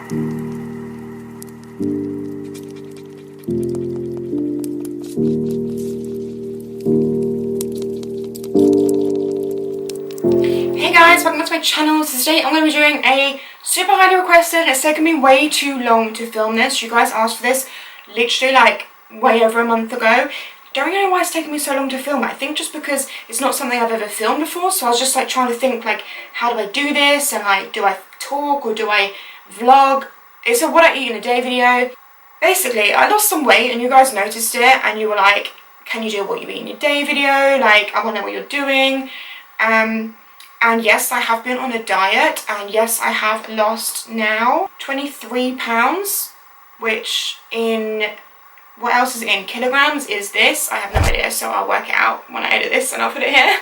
Hey guys, welcome back to my channel. So today I'm going to be doing a super highly requested, it's taken me way too long to film this. You guys asked for this literally like way over a month ago. Don't really know why it's taken me so long to film it. I think just because it's not something I've ever filmed before, so I was just like trying to think like, how do I do this, and like, do I talk or do I vlog? It's a what I eat in a day video. Basically, I lost some weight and you guys noticed it and you were like, can you do what you eat in your day video? Like, I want to know what you're doing. And yes, I have been on a diet, and yes, I have lost now 23 pounds, which in, what else is in kilograms is this? I have no idea, so I'll work it out when I edit this and I'll put it here.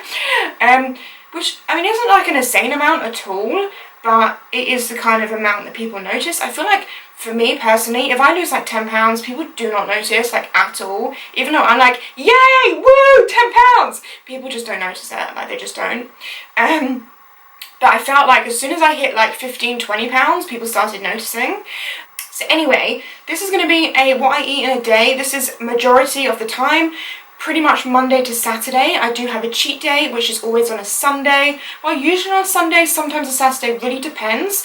Which, I mean, isn't like an insane amount at all, but it is the kind of amount that people notice. I feel like, for me personally, if I lose like 10 pounds, people do not notice, like, at all. Even though I'm like, yay, woo, 10 pounds! People just don't notice that, like, they just don't. But I felt like as soon as I hit like 15, 20 pounds, people started noticing. So anyway, this is going to be a what I eat in a day. This is majority of the time, pretty much Monday to Saturday. I do have a cheat day, which is always on a Sunday. Well, usually on a Sunday, sometimes a Saturday, really depends.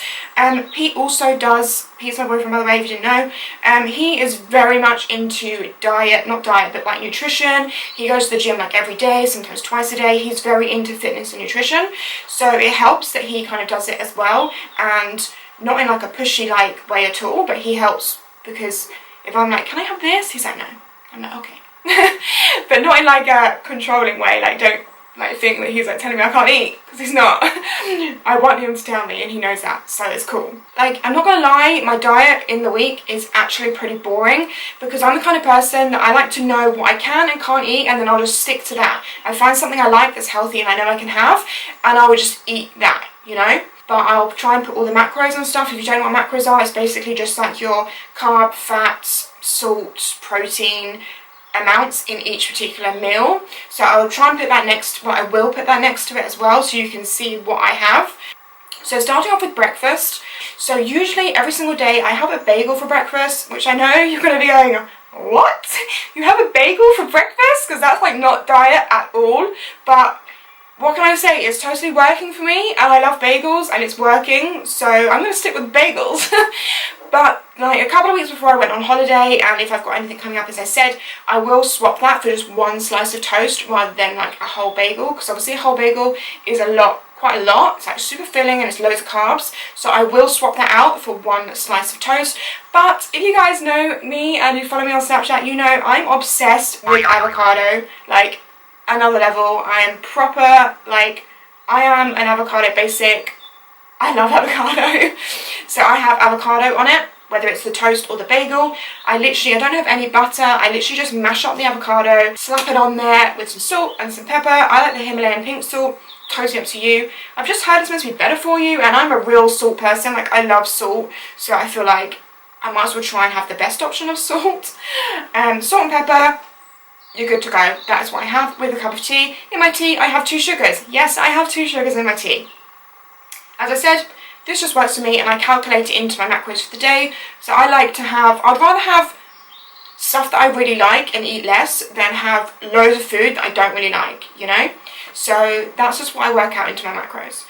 Pete also does, Pete's my boyfriend by the way, if you didn't know. He is very much into diet, not diet, but like nutrition. He goes to the gym like every day, sometimes twice a day. He's very into fitness and nutrition. So it helps that he kind of does it as well. And not in like a pushy like way at all, but he helps because if I'm like, can I have this? He's like, no. I'm like, okay. But not in like a controlling way, like don't like think that he's like telling me I can't eat, because he's not. I want him to tell me and he knows that, so it's cool. Like, I'm not gonna lie, my diet in the week is actually pretty boring, because I'm the kind of person that I like to know what I can and can't eat, and then I'll just stick to that. I find something I like that's healthy and I know I can have, and I would just eat that, you know. But I'll try and put all the macros and stuff. If you don't know what macros are, it's basically just like your carb, fats, salt, protein amounts in each particular meal. So I'll try and put that next, well, I will put that next to it as well, so you can see what I have. So starting off with breakfast. So usually every single day I have a bagel for breakfast, which I know you're going to be going, what? You have a bagel for breakfast? Because that's like not diet at all. But what can I say? It's totally working for me, and I love bagels and it's working, so I'm going to stick with bagels. But like a couple of weeks before I went on holiday, and if I've got anything coming up, as I said, I will swap that for just one slice of toast rather than like a whole bagel, because obviously a whole bagel is quite a lot. It's like super filling and it's loads of carbs, so I will swap that out for one slice of toast. But if you guys know me and you follow me on Snapchat, you know I'm obsessed with avocado, like another level. I am proper, like, I am an avocado basic. I love avocado. So I have avocado on it, whether it's the toast or the bagel. I don't have any butter. I literally just mash up the avocado, slap it on there with some salt and some pepper. I like the Himalayan pink salt, totally up to you. I've just heard it's meant to be better for you, and I'm a real salt person. Like, I love salt, so I feel like I might as well try and have the best option of salt. Salt and pepper. You're good to go. That is what I have with a cup of tea. In my tea, I have 2 sugars. Yes, I have 2 sugars in my tea. As I said, this just works for me, and I calculate it into my macros for the day. So I like to have, I'd rather have stuff that I really like and eat less than have loads of food that I don't really like, you know? So that's just what I work out into my macros.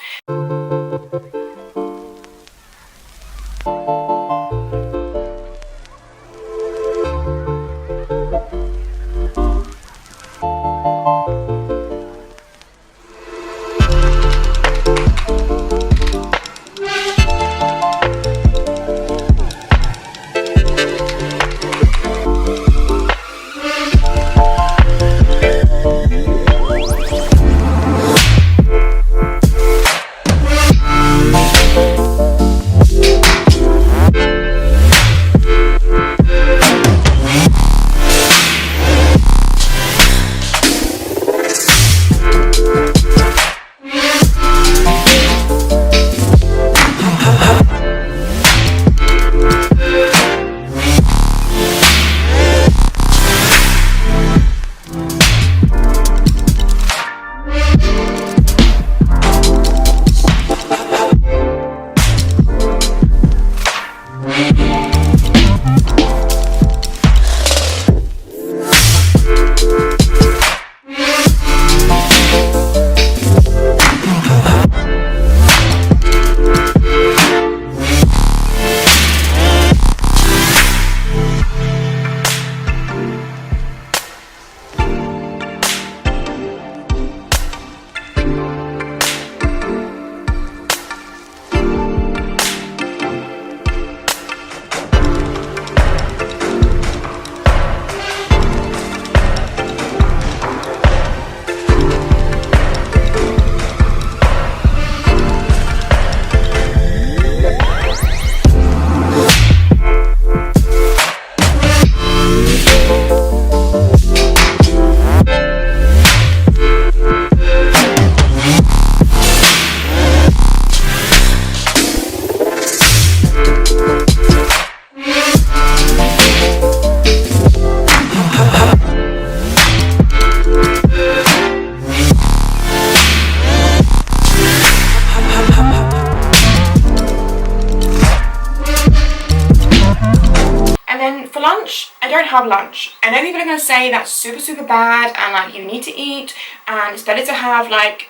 lunch, I don't have lunch. I know people are going to say that's super bad and like you need to eat and it's better to have like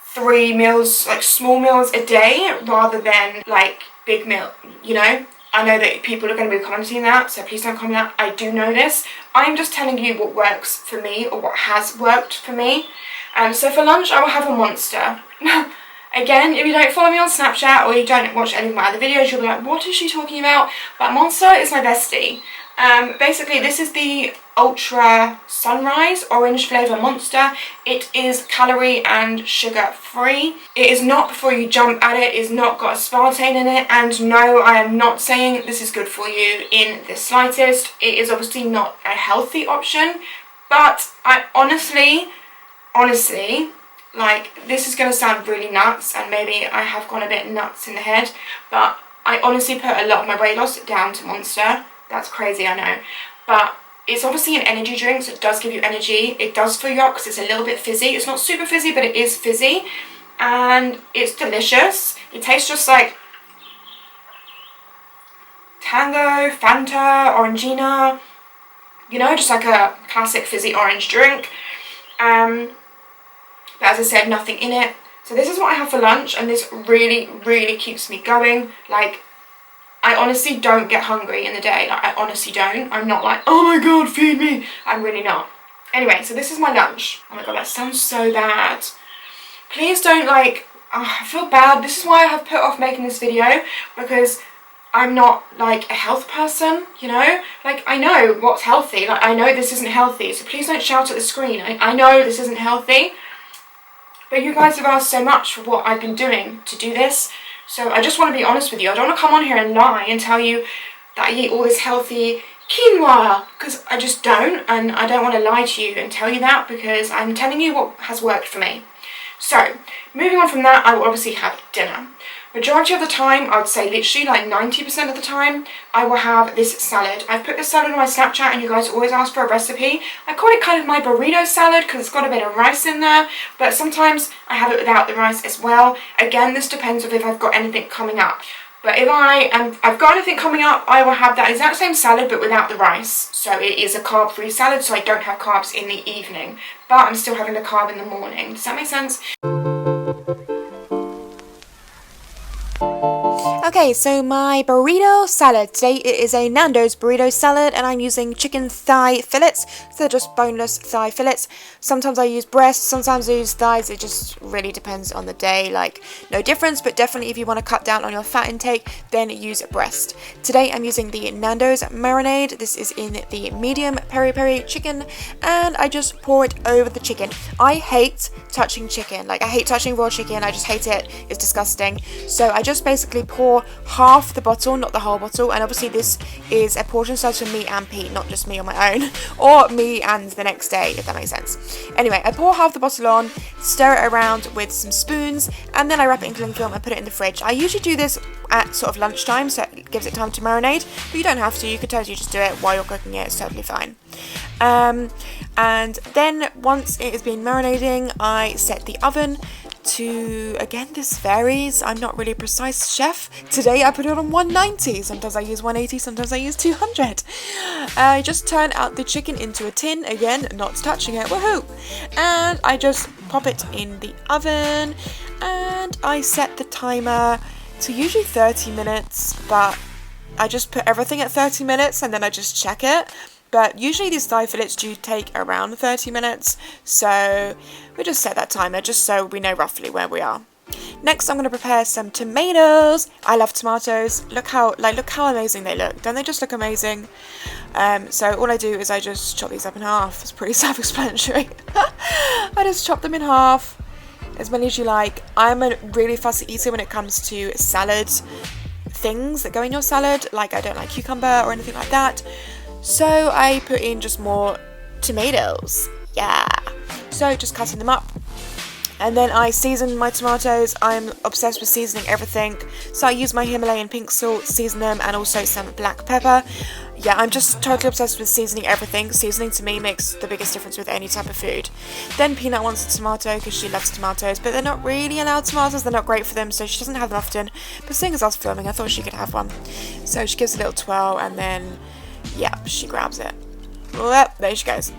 3 meals, like small meals a day rather than like big meal, you know. I know that people are going to be commenting that, so please don't comment that. I do know this. I'm just telling you what works for me or what has worked for me. So for lunch I will have a Monster. Again, if you don't follow me on Snapchat or you don't watch any of my other videos, you'll be like, what is she talking about? But Monster is my bestie. Basically, this is the Ultra Sunrise Orange Flavour Monster. It is calorie and sugar free. It is not, before you jump at it, is not got aspartame in it. And no, I am not saying this is good for you in the slightest. It is obviously not a healthy option. But I honestly, like, this is going to sound really nuts, and maybe I have gone a bit nuts in the head, but I honestly put a lot of my weight loss down to Monster. That's crazy, I know. But it's obviously an energy drink, so it does give you energy. It does fill you up because it's a little bit fizzy. It's not super fizzy, but it is fizzy. And it's delicious. It tastes just like Tango, Fanta, Orangina. You know, just like a classic fizzy orange drink. But as I said, nothing in it. So this is what I have for lunch, and this really keeps me going. Like, I honestly don't get hungry in the day. Like, I honestly don't. I'm not like, oh my god, feed me. I'm really not. Anyway, so this is my lunch. Oh my god, that sounds so bad. Please don't, like, I feel bad. This is why I have put off making this video, because I'm not like a health person, you know. Like, I know what's healthy. Like, I know this isn't healthy, so please don't shout at the screen. I know this isn't healthy. But you guys have asked so much for what I've been doing to do this. So I just want to be honest with you. I don't want to come on here and lie and tell you that I eat all this healthy quinoa, because I just don't. And I don't want to lie to you and tell you that, because I'm telling you what has worked for me. So moving on from that, I will obviously have dinner. Majority of the time, I would say literally like 90% of the time, I will have this salad. I've put this salad on my Snapchat and you guys always ask for a recipe. I call it kind of my burrito salad because it's got a bit of rice in there, but sometimes I have it without the rice as well. Again, this depends on if I've got anything coming up. But if I've got anything coming up, I will have that exact same salad but without the rice. So it is a carb-free salad, so I don't have carbs in the evening, but I'm still having the carb in the morning. Does that make sense? Okay, so my burrito salad. Today it is a Nando's burrito salad, and I'm using chicken thigh fillets. So they're just boneless thigh fillets. Sometimes I use breasts, sometimes I use thighs. It just really depends on the day. Like, no difference, but definitely if you want to cut down on your fat intake, then use breast. Today I'm using the Nando's marinade. This is in the medium peri-peri chicken, and I just pour it over the chicken. I hate touching chicken. Like, I hate touching raw chicken. I just hate it. It's disgusting. So I just basically pour half the bottle, not the whole bottle, and obviously this is a portion size for me and Pete, not just me on my own, or me and the next day, if that makes sense. Anyway, I pour half the bottle on, stir it around with some spoons, and then I wrap it in cling film and put it in the fridge. I usually do this at sort of lunchtime, so it gives it time to marinate, but you don't have to. You could totally just do it while you're cooking it. It's totally fine. And then once it has been marinating, I set the oven to, again, this varies. I'm not really a precise chef. Today I put it on 190. Sometimes I use 180, sometimes I use 200. I just turn out the chicken into a tin, again, not touching it, woohoo! And I just pop it in the oven, and I set the timer to usually 30 minutes, but I just put everything at 30 minutes and then I just check it. But usually these thigh fillets do take around 30 minutes, so we just set that timer just so we know roughly where we are. Next, I'm going to prepare some tomatoes. I love tomatoes. Look how amazing they look. Don't they just look amazing? So all I do is I just chop these up in half. It's pretty self-explanatory. I just chop them in half, as many as you like. I'm a really fussy eater when it comes to salad things that go in your salad. Like, I don't like cucumber or anything like that. So I put in just more tomatoes, yeah. So just cutting them up, and then I season my tomatoes. I'm obsessed with seasoning everything, so I use my Himalayan pink salt, season them, and also some black pepper. Yeah, I'm just totally obsessed with seasoning everything. Seasoning to me makes the biggest difference with any type of food. Then Peanut wants a tomato because she loves tomatoes, but they're not really allowed tomatoes. They're not great for them, so she doesn't have them often. But seeing as I was filming, I thought she could have one. So she gives a little twirl, and then Yeah, she grabs it. Well, there she goes.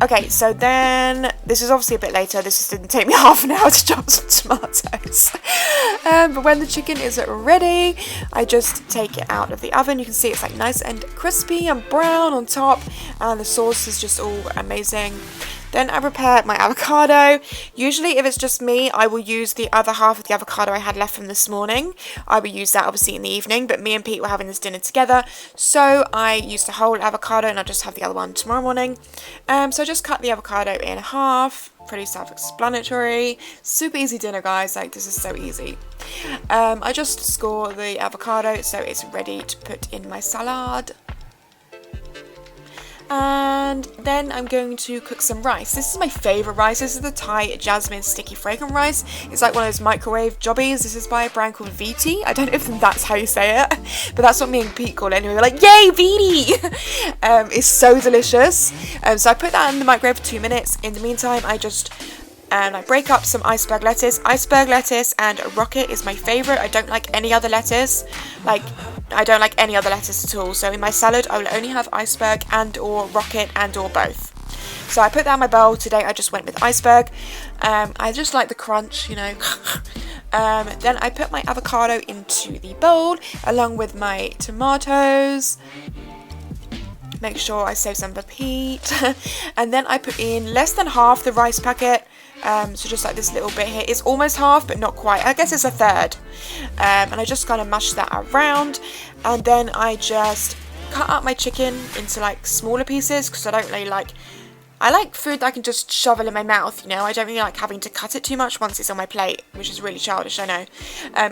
Okay, so then, this is obviously a bit later, this just didn't take me half an hour to chop some tomatoes. But when the chicken is ready, I just take it out of the oven. You can see it's like nice and crispy and brown on top, and the sauce is just all amazing. Then I prepare my avocado. Usually if it's just me, I will use the other half of the avocado I had left from this morning. I will use that obviously in the evening, but me and Pete were having this dinner together, so I used the whole avocado and I'll just have the other one tomorrow morning. So I just cut the avocado in half. Pretty self-explanatory. Super easy dinner, guys. Like, this is so easy. I just score the avocado so it's ready to put in my salad. And then I'm going to cook some rice. This is my favourite rice. This is the Thai jasmine sticky fragrant rice. It's like one of those microwave jobbies. This is by a brand called VT. I don't know if that's how you say it, but that's what me and Pete call it. Anyway, we're like, yay, VT! It's so delicious. So I put that in the microwave for 2 minutes. In the meantime, I just I break up some iceberg lettuce. Iceberg lettuce and rocket is my favourite. I don't like any other lettuce. I don't like any other lettuce at all. So in my salad, I will only have iceberg and or rocket and or both. So I put that in my bowl. Today I just went with iceberg. I just like the crunch, you know. Then I put my avocado into the bowl along with my tomatoes. Make sure I save some for Pete. And then I put in less than half the rice packet. So just like this little bit here. It's almost half, but not quite. I guess it's a third. And I just kind of mash that around. And then I just cut up my chicken into like smaller pieces, because I don't really like... I like food that I can just shovel in my mouth, you know. I don't really like having to cut it too much once it's on my plate, which is really childish, I know.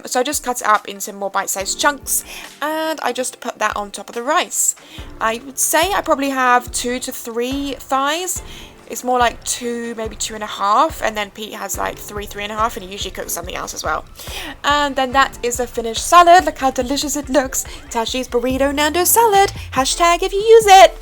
So I just cut it up into more bite-sized chunks, and I just put that on top of the rice. I would say I probably have 2 to 3 thighs. It's more like 2, maybe 2.5, and then Pete has like 3.5, and he usually cooks something else as well. And then that is a finished salad. Look how delicious it looks. Tashie's Burrito Nando Salad. Hashtag if you use it.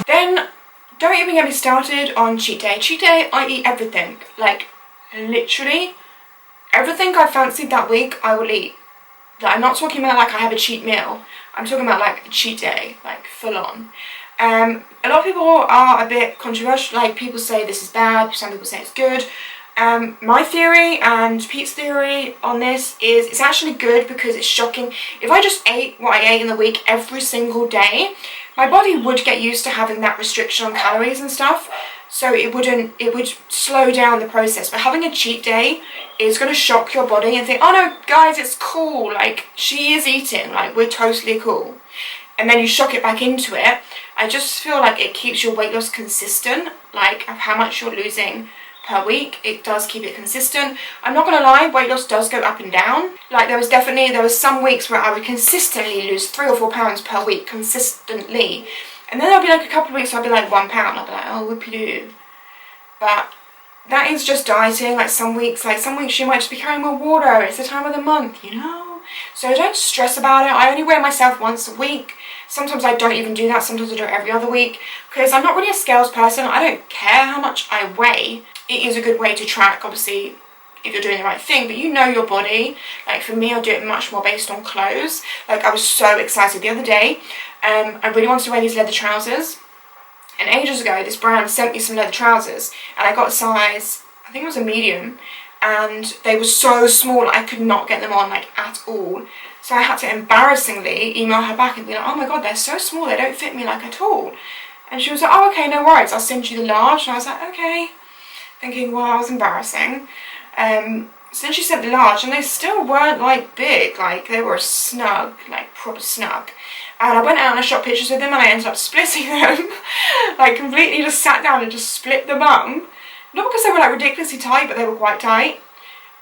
Then, don't even get me started on cheat day. Cheat day, I eat everything. Like, literally, everything I fancied that week, I will eat. Like, I'm not talking about like I have a cheat meal. I'm talking about like a cheat day, like full on. A lot of people are a bit controversial. Like, people say this is bad, some people say it's good. My theory and Pete's theory on this is it's actually good, because it's shocking. If I just ate what I ate in the week every single day, my body would get used to having that restriction on calories and stuff, so it would slow down the process. But having a cheat day is going to shock your body and think, oh no guys, it's cool, like she is eating, like we're totally cool. And then you shock it back into it. I just feel like it keeps your weight loss consistent, like of how much you're losing per week. It does keep it consistent. I'm not gonna lie, weight loss does go up and down. Like there was some weeks where I would consistently lose 3 or 4 pounds per week, consistently. And then there'll be like a couple of weeks where I'll be like 1 pound. I'll be like, oh whoopie-doo. But that is just dieting. Like some weeks you might just be carrying more water. It's the time of the month, you know? So don't stress about it. I only weigh myself once a week. Sometimes I don't even do that. Sometimes I do it every other week, because I'm not really a scales person. I don't care how much I weigh. It is a good way to track, obviously, if you're doing the right thing, but you know your body. Like for me, I do it much more based on clothes. Like I was so excited the other day. I really wanted to wear these leather trousers. And ages ago, this brand sent me some leather trousers, and I got a size, I think it was a medium, and they were so small I could not get them on, like at all. So I had to embarrassingly email her back and be like, oh my god, they're so small, they don't fit me like at all. And she was like, oh okay, no worries, I'll send you the large. And I was like, okay. Thinking, wow, that was embarrassing. So then she sent the large, and they still weren't like big, like they were snug, like proper snug. And I went out and I shot pictures with them, and I ended up splitting them. Like completely just sat down and just split them up. Not because they were like ridiculously tight, but they were quite tight.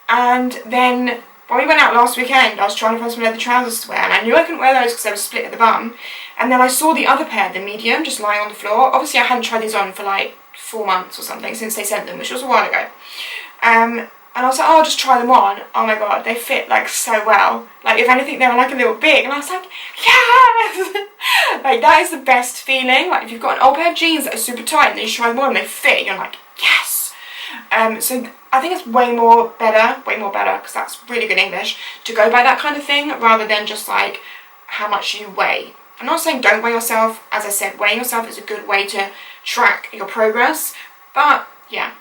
And then when we went out last weekend, I was trying to find some leather trousers to wear, and I knew I couldn't wear those because they were split at the bum. And then I saw the other pair, the medium, just lying on the floor. Obviously I hadn't tried these on for like 4 months or something since they sent them, which was a while ago. And I was like, oh, I'll just try them on. Oh my god, they fit like so well. Like if anything, they were like a little big, and I was like, yes! Like that is the best feeling. Like if you've got an old pair of jeans that are super tight and then you try them on and they fit, you're like, yes! So I think it's way more better, because that's really good English, to go by that kind of thing rather than just like how much you weigh. I'm not saying don't weigh yourself. As I said, weighing yourself is a good way to track your progress. But yeah.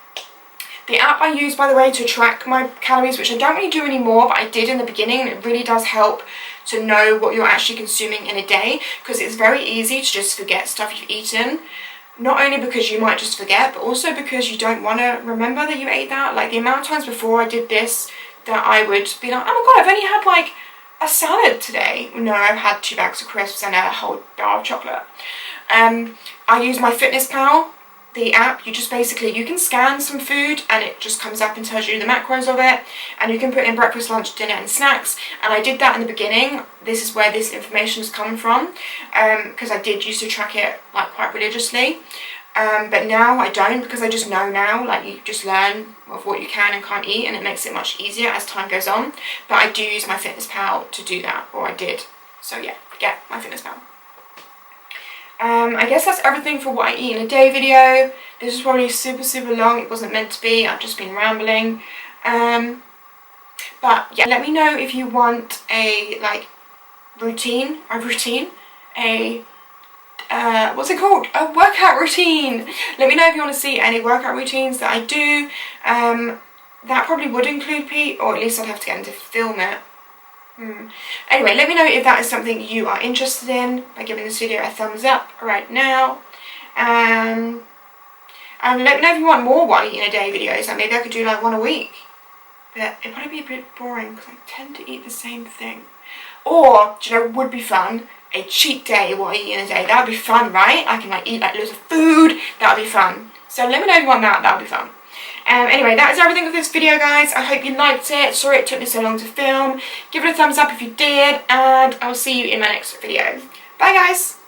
The app I use, by the way, to track my calories, which I don't really do anymore, but I did in the beginning, and it really does help to know what you're actually consuming in a day, because it's very easy to just forget stuff you've eaten. Not only because you might just forget, but also because you don't want to remember that you ate that. Like the amount of times before I did this that I would be like, oh my god, I've only had like a salad today. No, I've had 2 bags of crisps and a whole bar of chocolate. I use MyFitnessPal, the app. You just basically, you can scan some food and it just comes up and tells you the macros of it, and you can put in breakfast, lunch, dinner and snacks. And I did that in the beginning. This is where this information has come from, because I did used to track it like quite religiously, but now I don't, because I just know now, like you just learn of what you can and can't eat, and it makes it much easier as time goes on. But I do use MyFitnessPal to do that, or I did. So yeah, get MyFitnessPal. I guess that's everything for what I eat in a day video. This is probably super long. It wasn't meant to be. I've just been rambling. But yeah, let me know if you want a like routine, what's it called? A workout routine. Let me know if you want to see any workout routines that I do. That probably would include Pete, or at least I'd have to get him to film it. Anyway, let me know if that is something you are interested in by giving this video a thumbs up right now. And let me know if you want more what I eat in a day videos. Like maybe I could do like one a week. But it'd probably be a bit boring because I tend to eat the same thing. Or, do you know what would be fun? A cheat day, what I eat in a day. That would be fun, right? I can like eat like loads of food. That would be fun. So let me know if you want that. That would be fun. Anyway, that is everything with this video, guys. I hope you liked it. Sorry it took me so long to film. Give it a thumbs up if you did, and I will see you in my next video. Bye, guys.